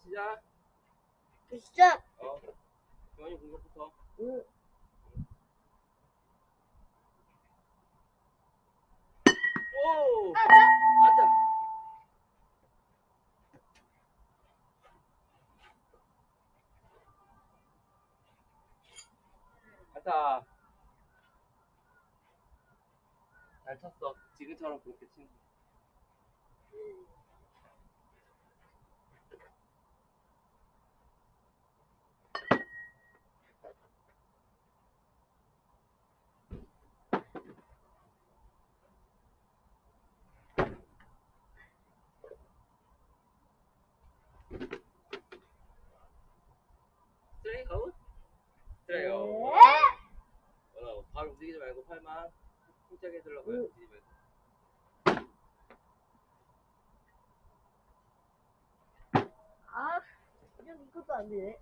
시작. 시작. 주원이 공격부터. 응. 오! 앉아. 앉아. 앉아. 잘 쳤어. 지금처럼 그렇게 치는 거. 스트레이 아웃? 스트레이 아웃. 발 움직이지 말고 팔만 힘차게 해주려고 해. 움직이지 말고. 이런 이것도 안 되네.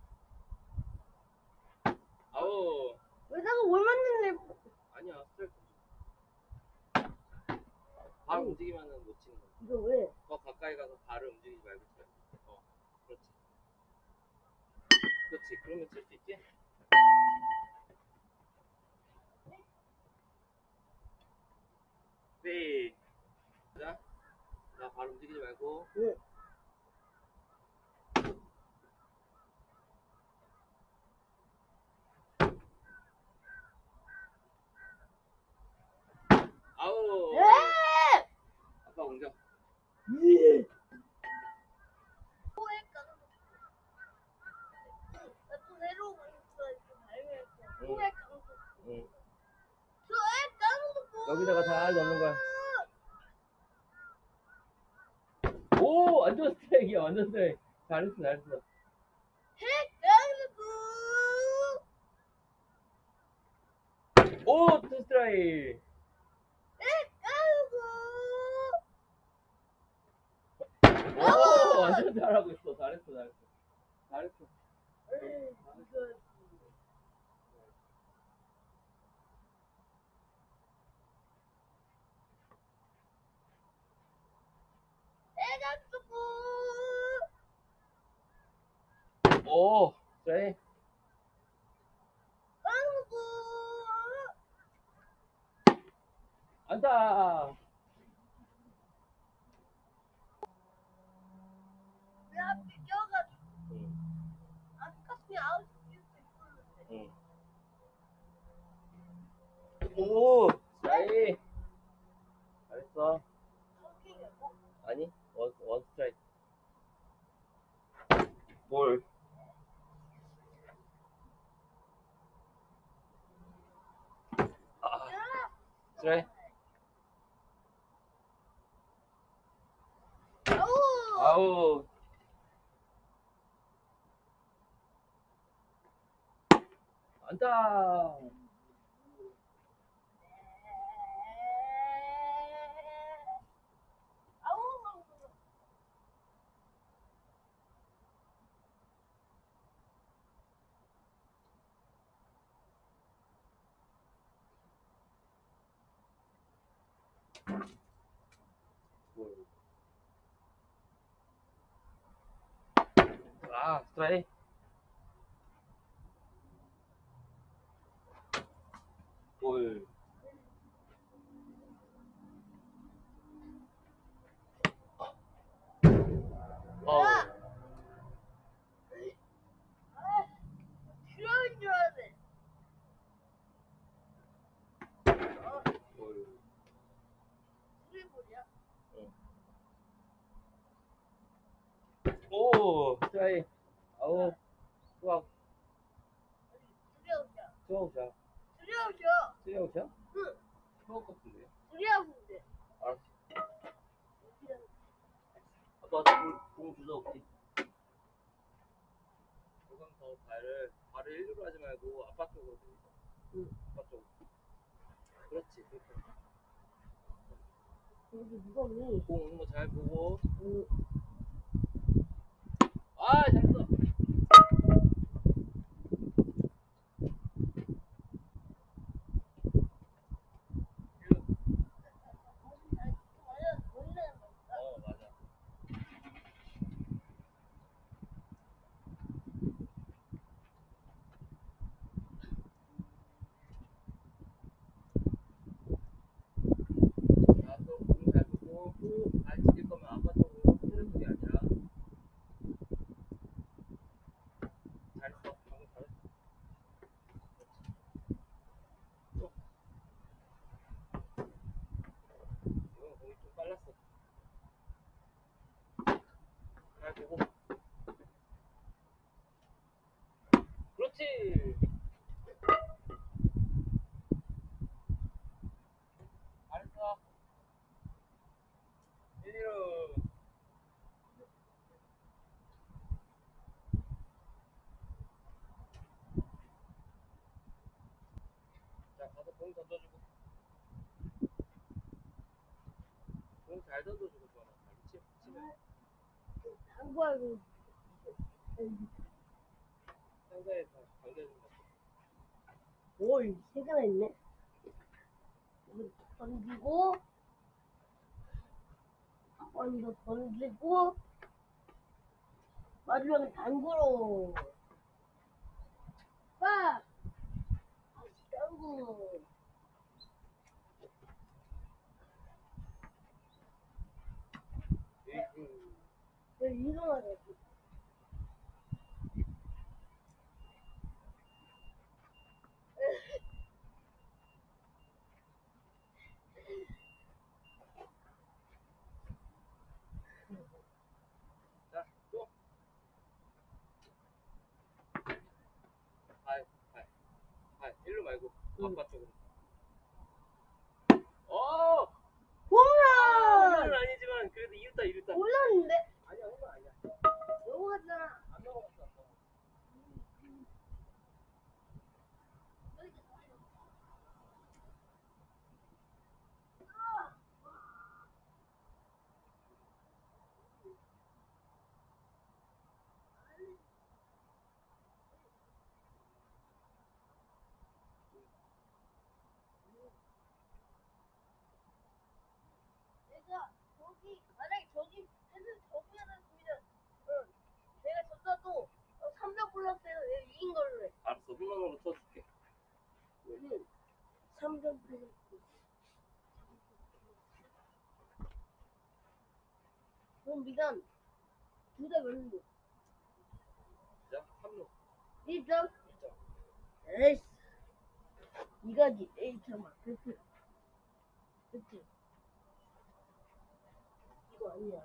아우. 왜 자꾸 뭘 만드는 아니야, 스트레이트. 발 움직이면은 못 치는 거야. 이거 왜? 더 가까이 가서 발을 움직이지 말고 쳐. 그렇지. 그렇지. 그러면 칠 수 있지? 네. 자, 발 움직이지 말고. 왜? 아우. 에! 아빠 공격. 또 내려오고 있어. 응. 응. 저 여기다가 잘 넣는 거야. 오, 완전 스트라이크야, 완전 스트라이크. 잘했어, 잘했어. 오, 투 스트라이크. 오, 완전 잘하고 있어. 잘했어, 잘했어. 잘했어. 오, 스트라이크. 안다. 응. 오, 스트라이크. 잘했어. 아니, 원 스트라이크. 볼. 스트라이크. 아우. 안다. 볼. 스트라이크. 볼. 필요한 줄 알았네. 볼. 스리볼이야? 오, 스트라이크. 아우. 수학. 스리아웃이야. 수학이야. 스리아웃이야. 수학이야? 응. 수학 같은데. 스리아웃인데. 알았어. 아빠 공 주워 올게. 조금 더 발을 일부러 하지 말고 아빠 쪽으로 돌려. 응. 아빠 쪽. 그렇지. 그렇게. 여기 무겁니? 공 오는 거 잘 보고. 응. 잘했어. 맞아. 공 던져주고. 공 잘 던져주고 좋아라. 치면 당구하고. 상대에 다 당겨준다. 오, 세 개나 있네. 던지고, 먼저 던지고, 마지막에 당구로. 빠! 다시 당구. 왜 일어나냐? 자, 또. 발. 일로 말고 아빠 쪽으로. 홈런 홈런! 아니지만 그래도 이겼다. 올랐는데? 아니야, 홈런 아니야. 넘어갔잖아. 안 넘어갔어. 내가 만약에 저기 패스 저기였으면 내가 졌어도 3점 플러스에서 내가 이긴 걸로 해. 알았어, 홈런으로 쳐줄게. 3점 플러스. 그럼 네가 둘다 몇점? 자, 3루. 1점? 2점. 에이씨. 이거지. 1점. 그치? 이거 아니야.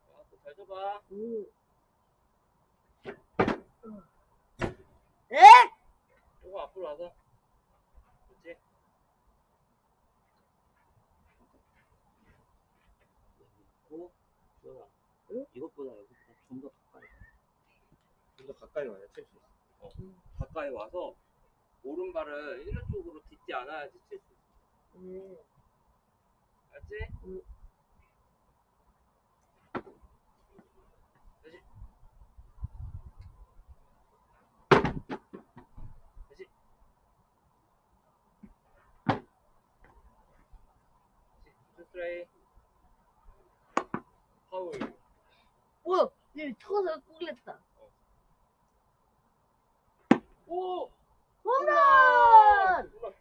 자, 또 잘 쳐봐. 에? 조금 앞으로 와서. 그렇지? 고 주원아. 응? 이것보다 좀 더 가까이. 좀 더 가까이 와야 칠 수 있어. 가까이 와서 오른발을 일루 쪽으로 딛지 않아야지 칠 수 있어. 알지? 응. 다시. 다시. 스트라이. 파울. 뭐야? 얘 쳐서 꿀렸다. 오! 홈런! 홈런!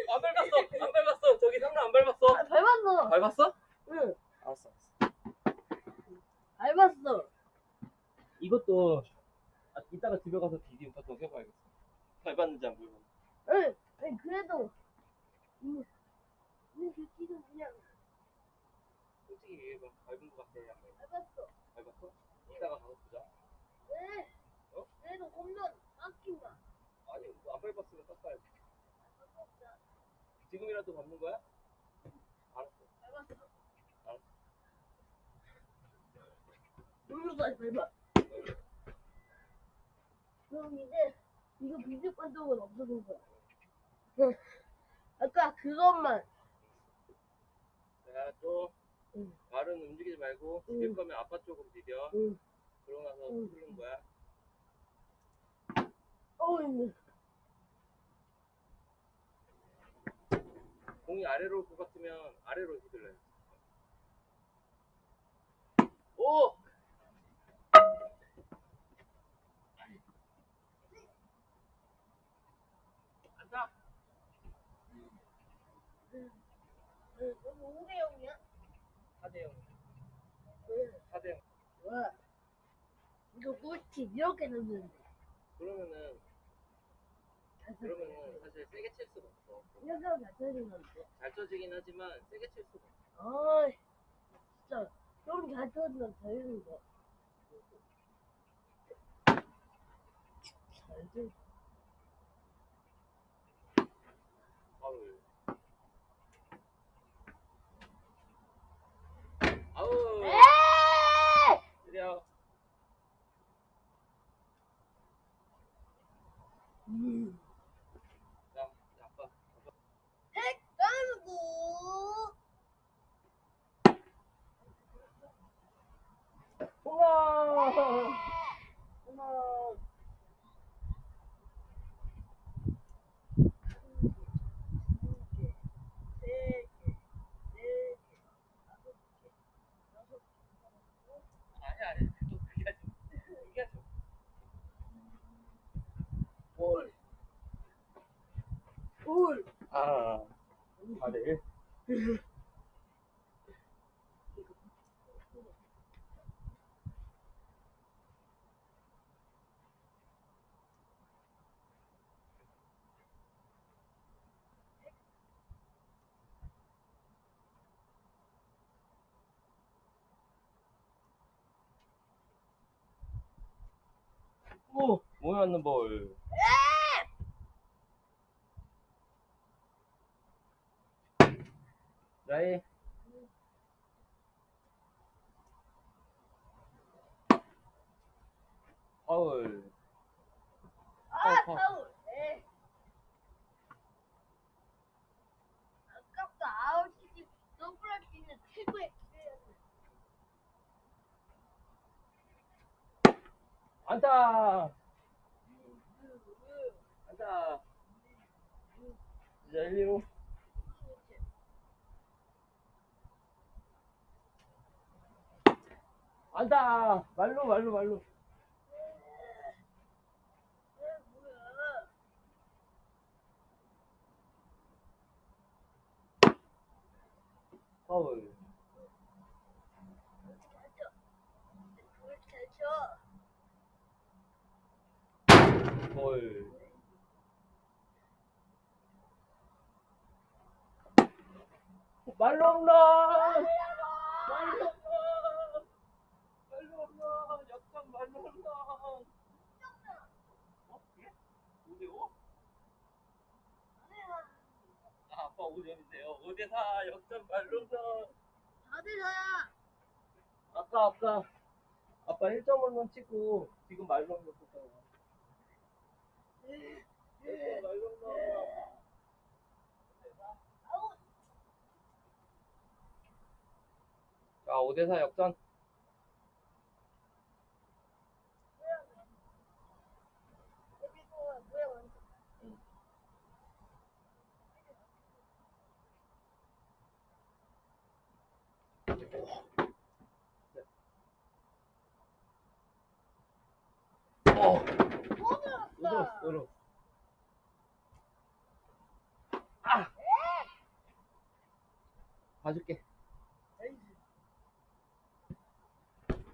안 밟았어. 저기 상대 안 밟았어. 밟았어. 밟았어? 응. 알았어. 밟았어. 이것도 이따가 집에 가서 비디오 카톡 해봐야겠어. 밟았는지 안 밟았는지. 응. 아니, 그래도 이 새끼는 그냥 솔직히 얘가 밟은 것 같아. 안 밟았어? 밟았어. 밟았어? 이따가 가서 보자. 왜? 어? 그래도 홈런 깎인다. 아니 안 밟았으면 깎아야지. 지금이라도 밟는 거야? 알았어. 밟았어. 알았어. 홈런까지 밟아. 그럼 이제 이거 비디오 판독은 없어진 거야. 응. 아까 그것만. 자, 또 응. 발은 움직이지 말고 응. 딜 거면 아빠 쪽으로 디뎌. 응. 그러고 나서 응. 푸는 거야. 있네. 공이 아래로 올 것 같으면 아래로 휘둘러요. 오! 간다. 너무 5대0이야? 4대0. 응. 4대0. 와. 이거 꿀팁 이렇게 넣는데. 그러면은 사실 세게 칠 수가 없어. 이렇게 잘 쳐지는데. 잘 쳐지긴 하지만 세게 칠 수가 없어. 아, 진짜 좀 잘 쳐지면 되는데. 잘 쳐. 아우. 아우. 에이! 느려. 자, 아빠. 핵 까르고. 우와. 우와. 아니. 또 그게 하지. 그게 하지. 볼. 볼. 아. 4대1. 오, 모여있는 볼. 라이. 파울. 아, 파울. 파울. 에이. 아깝다. 아웃이지. 더블할 수 있는 최고의 기회였네. 안타. 안타. 이제 1, 2루. 안타. 말로. 뭐야? 파울. 잘 쳐. 볼. 말로 홈런. 역전 말로 홈런. 어? 그래? 5대5? 아, 아빠 5점인데요. 5대4 역전 말로 홈런. 4대4야. 아빠 1점으로만 치고 지금 말로 홈런 쳤잖아. 말로 홈런. 아웃. 자, 5대4 역전. 뭐야, 완전. 또 들었다. 으로. 아! 봐줄게.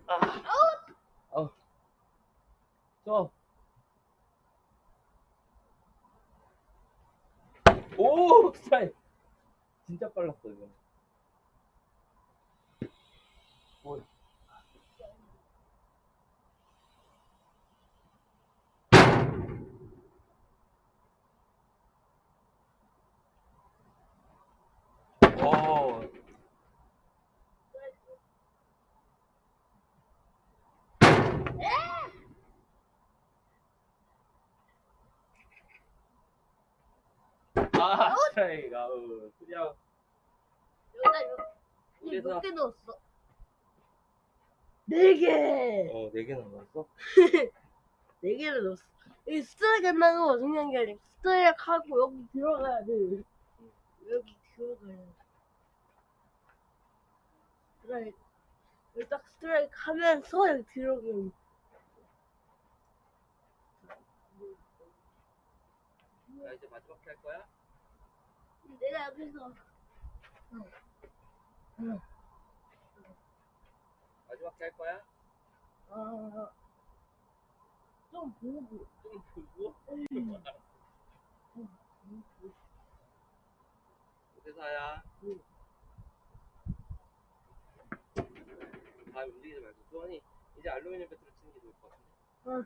아! 아웃. 저. 오! 스트라이크. 진짜 빨랐어, 이거. 볼. 오. 아, 스트라이크. 아우. 그냥. 여기다 여기서. 몇 개 넣었어? 4개. 4개나 넣었어? 4개를 넣었어. 이 스트라이크 한다고 중요한 게 아니라 스트라이크 하고 여기 들어가야 돼. 여기 들어가야 돼. 스트라이크. 여기 딱 스트라이크 하면서 여기 들어가면. 자, 이제 마지막 할 거야? 내가 여기서. 마지막 할 거야? 좀 좀 보고. 좀 보고. 대사야. 다 움직이지 말고. 수원이 이제 알루미늄 배트를 치는 게 좋을 것 같은데. 응.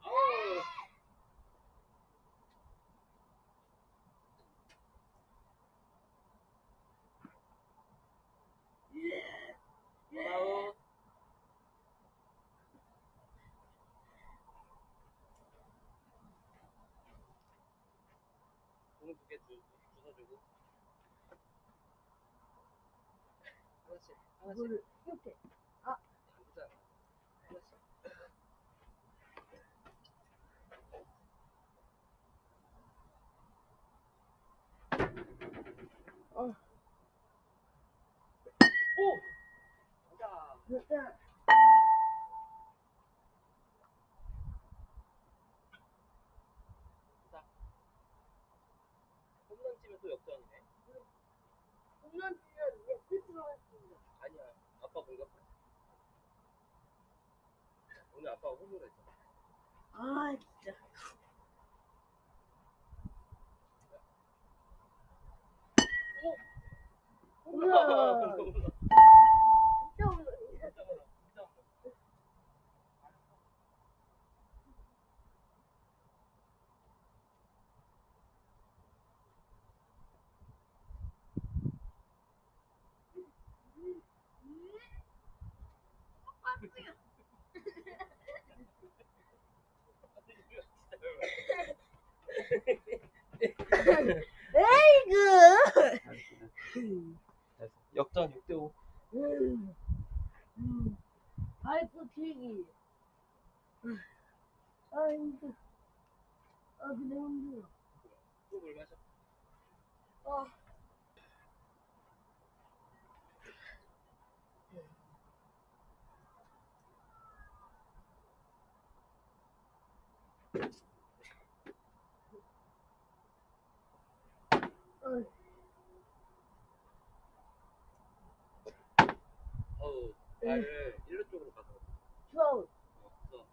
아우. 아우. 공 2개 주워주고. 하나씩. 하나씩. 이거를 이렇게. 안 되잖아. 하나씩. 어. 오! 가자. 진짜. 홈런 치면 또 역전이네. 홈런 치면 이제 스스로 했습니다. 아니야. 아빠 공격하자. 오늘 아빠가 홈런 했잖아. 아 진짜. 우와. 홈런. 진짜 홈런이야. 진짜 홈런. 진짜 홈런. 에이그. 역전 6대5. 아이고 튀기. 아 힘들어. 아 근데 힘들어. 또물 마셔. 아. 어우, 발을 일루 쪽으로 가서. 좋아. 없어.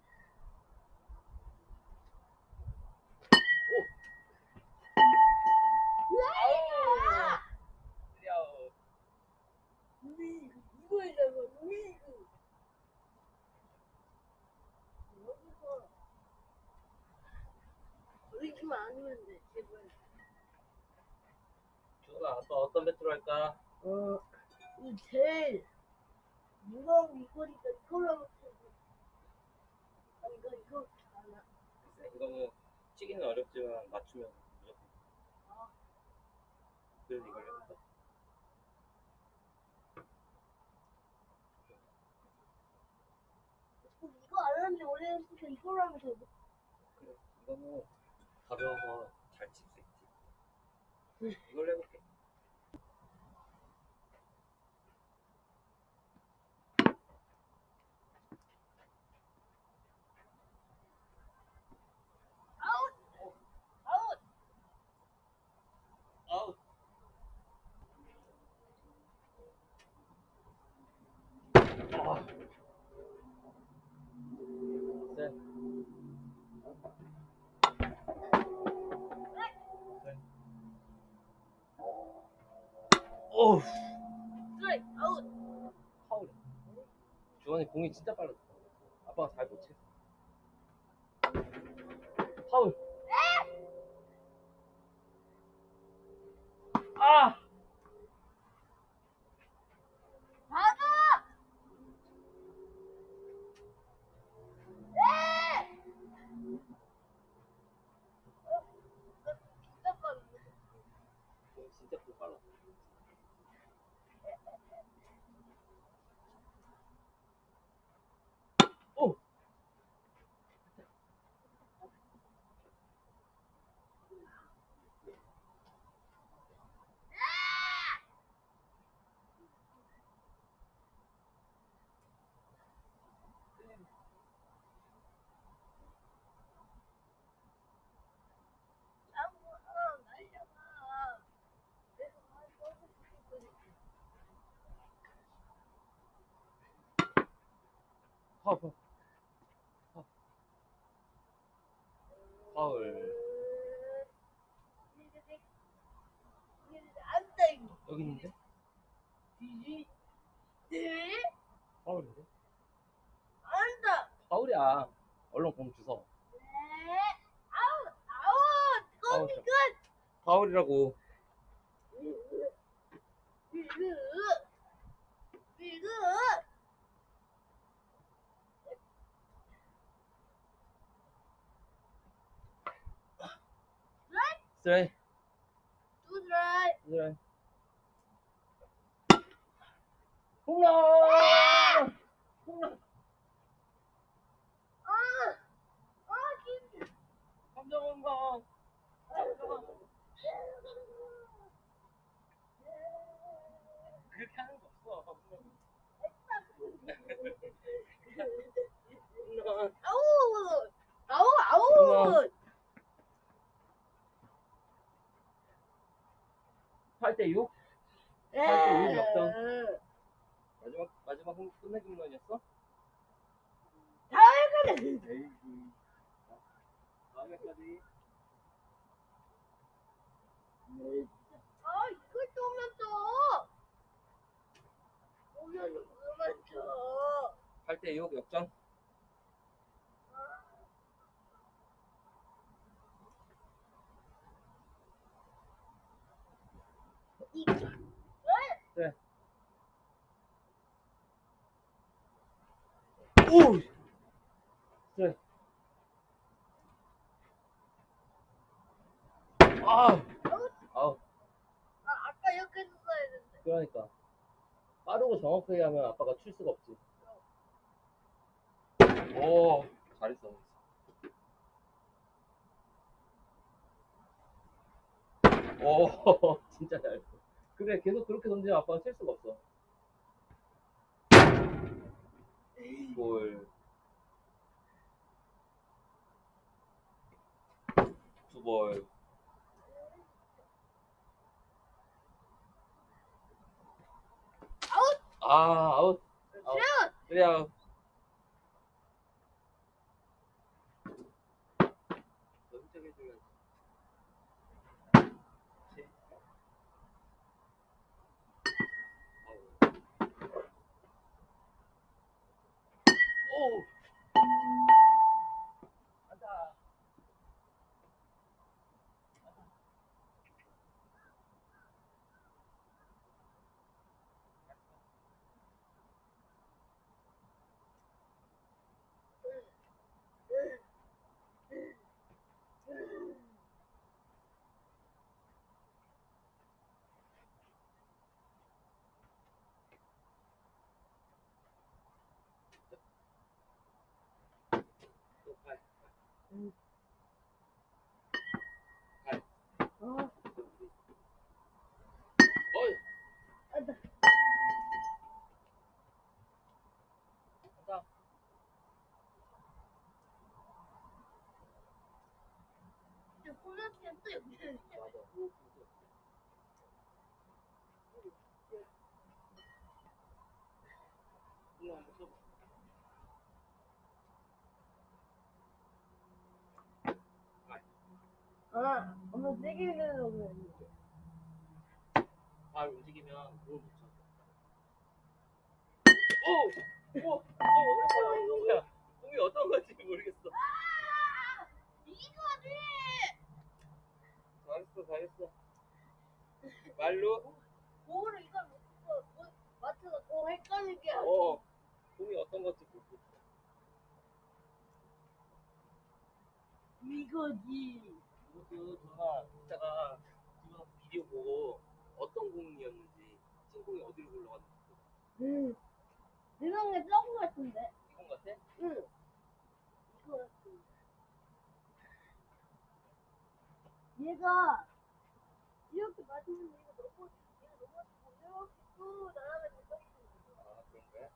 아우! 야우. 이거잖아. 이거. 여기서 여기만 아니면 돼. 제발. 주원아, 아빠 어떤 배트로 할까? 이 제일 무거운 이거니까 이거로 하고 싶어. 아 이거 잘하나? 글쎄, 이거는 치기는 어렵지만 맞추면 무조건. 그래서 이걸 해볼까? 이거 안 하는데 원래 했으니까 이걸로 하면 돼. 그래, 이거는 가벼워서 잘 칠 수 있지. 이걸 해볼게. 아웃! 아웃! 아우. 아. 네. 오. 스트라이크! 아웃! 파울이야. 주원이 공이 진짜 빨랐어. 아빠가 잘 못 쳤어. 파울. 아. 받아! 네! 진짜 빠르네. 공 진짜 빨라. 오. 파울. 파울. 안다 이거. 여기 있는데? 네? 파울인데? 안다. 파울이야. 얼른 공 주워. 네. 아웃. 아웃. 거기 끝. 파울이라고. 비그. 스트라이. 두 드라이. 스트라이. 홈런! 홈런! 진짜. 감정원가. 그렇게 하는 거 없어. 홈런. 아웃. 8대6? 예. 8대6 역전. 마지막 끝내기 홈런이었어? 다음에까지. 에이구. 다음에까지. 이걸 또 오면 또. 오면 그만 쳐. 8대6 역전. 이거. 네. 오! 네. 아! 아우. 아까 이렇게 했어야 했는데. 그러니까. 빠르고 정확하게 하면 아빠가 칠 수가 없지. 오, 잘했어. 오, 진짜 잘했어. 그래, 계속 그렇게 던지면 아빠가 칠 수가 없어. 볼. 두 볼. 아웃. 아웃. 아웃. 슛. 그래, 아웃. 연장해주면. 오! 가자. 또 팔. 팔. 어이. 안다. 가자. 홈런팀 또 여기. 맞아. 이거 한번 써봐. 엄마 세게 내려고 했는데. 발 움직이면 공을 못 쳐. 오! 오! 어떤 거야? 공이 어떤 건지 모르겠어. 이거지. 잘했어. 말로? 공을 이걸 맞춰서 공 헷갈리게 하지. 공이 어떤 건지 모르겠어. 이거지. 이것도 전화 이따가 집에 가서 비디오 보고 어떤 공이었는지 친공이 어디로 굴러갔는지 유명해 썩은 것 같은데. 이건 같아? 응. 이거 같은데. 얘가 이렇게 맞으면 얘가 넘어지고 이렇게 또 나가면 돼. 아 그런 거야?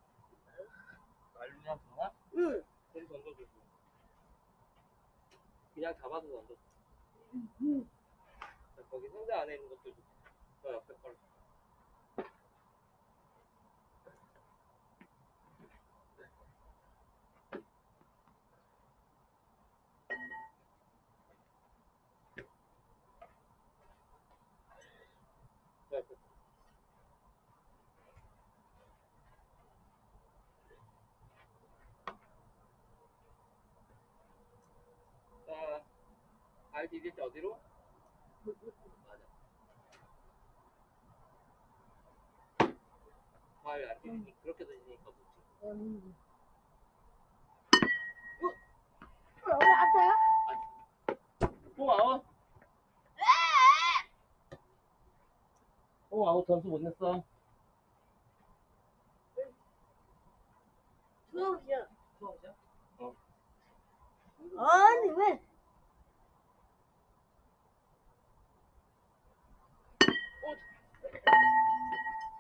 말로냐 전화? 응. 공 던져주고 그냥 잡아서 던져. 응. 자, 거기 상자 안에 있는 것들 저 옆에 걸. 발 디딜 때 어디로? 맞아. 발 안 디디니 그렇게 디디니까 못지. 왜 아파요? 뽕 아웃. 뽕 아웃 점수 못 냈어. 투아웃이야. 투아웃이야? 아니 왜?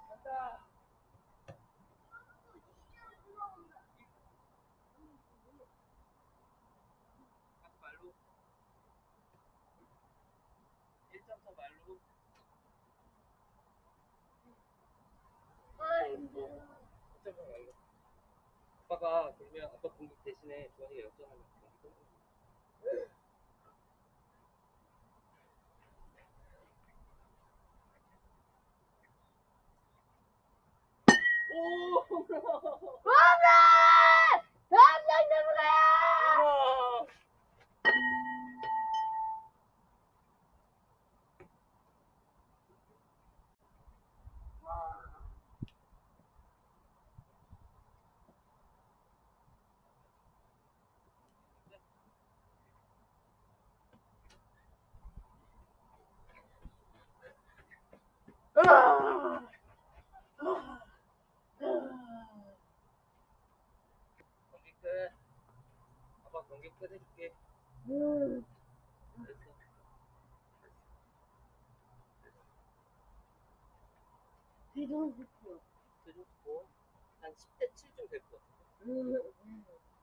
가자. 가지 말로. 1점차 말로. 아 힘들어. 1점차 말로. 아빠가 그러면 아빠 공격 대신에 주환이가 역전하면 경기 끝나. 오! 홈런! 당장 넘어가요! 우와! 경기 끝. 아빠 경기 끝 해줄게. 됐어. 뒤도 싶어. 해줬고 한 10대 7쯤 될 것 같아.